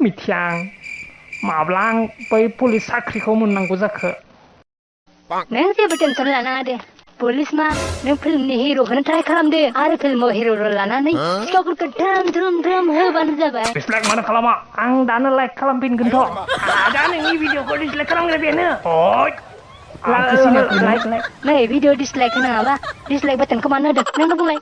मिथियां माब्ला आं बै पुलिस साख्रिखौ मोननांगौ जाखो नों जेबो टेनसन लानाङा दे पुलिस मा नों फिल्मनि हिर'खौनो ट्राइ खालामदो आरो फिल्माव हिर' लानानै सिखावफोरखौ द्रोम द्रोम द्रोम होबानो जाबाय डिसलाइक मानो खालामा आं दानो लाइक खालामफिनगोनथ' दा नोंनि भिडिअखौ डिसलाइक खालामग्रा बेनो लाइक नै भिडिअ डिसलाइक होनाङाबा डिसलाइक बाटनखौ मानो होदों नोंनो बुंलाय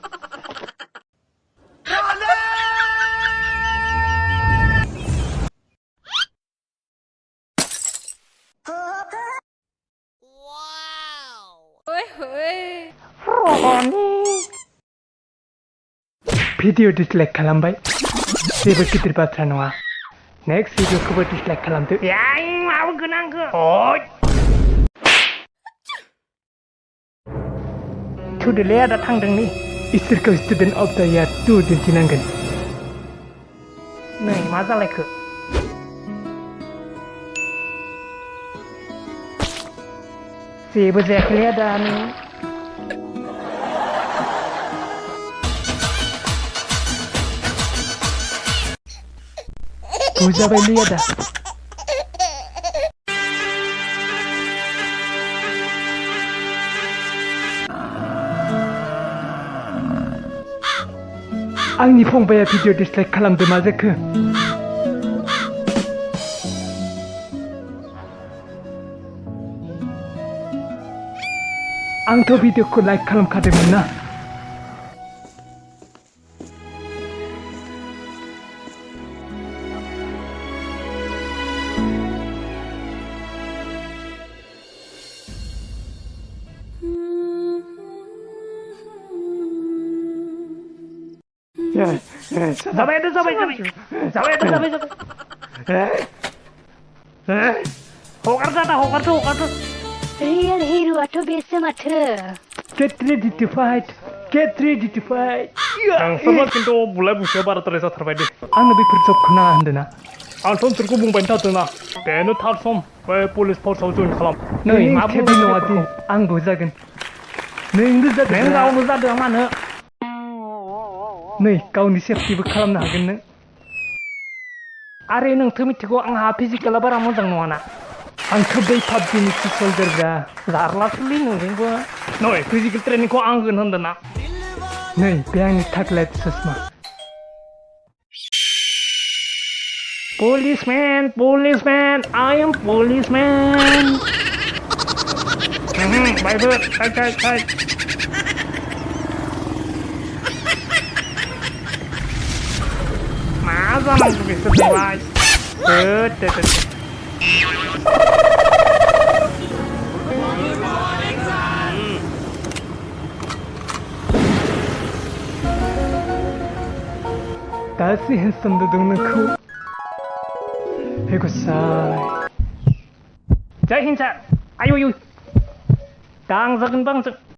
भिडिअ डिसलाइक खालामबाय जेबो गिदिर बाथ्रा नङा नेक्स्ट भिडिअखौबो डिसलाइक खालामदो माबा गोनांखौ थुदोलै आदा थांदों नै इसोरखौ स्टुडेन्ट अफ द इयार 2 दिन्थिनांगोन नै मा जालायखो जेबो जायाखैलै आदा नों बुजाबायलै आदा आंनि फंबाया भिडिअ डिसलाइक खालामदो मा जाखो आंथ' भिडिअखौ लाइक खालामखादोंमोन ना जाबाय हगारथ' रियेल हिर'आथ' बेसो माथो Get ready to fight नोंसोरबो खिन्थु बुलाय बुसिया बाराद्राय जाथारबाय दे आंनो बेफोर जबखौ नाङा होन्दोंना आंथ' नोंसोरखौ बुंबाय थादोंना बेनो थार सम बै पुलिस फर्सआव जइन खालाम नै मा बुंदों नङा दि आंबो जागोन नोंबो जादों नों गावनो जादों मानो नै गावनि सेफटिबो खालामनो हागोन नों आरो नोंथ' मिथिगौ आंहा फिजिकेला बारा मोजां नङाना आंथ' बै पाबजिनि सोल्जारब्रा जारलासोलै नोंजोंबो नै फिजिकेल ट्रेनिंखौ आं होगोन होन्दोंना नै बे आंनि थागलाइट ससमा Policeman, I am policeman. Baik. Masa langsung bisa mulai. Kasih handsome dudung nengku. Hego say. Jai Hind sir. Ayo. Bang.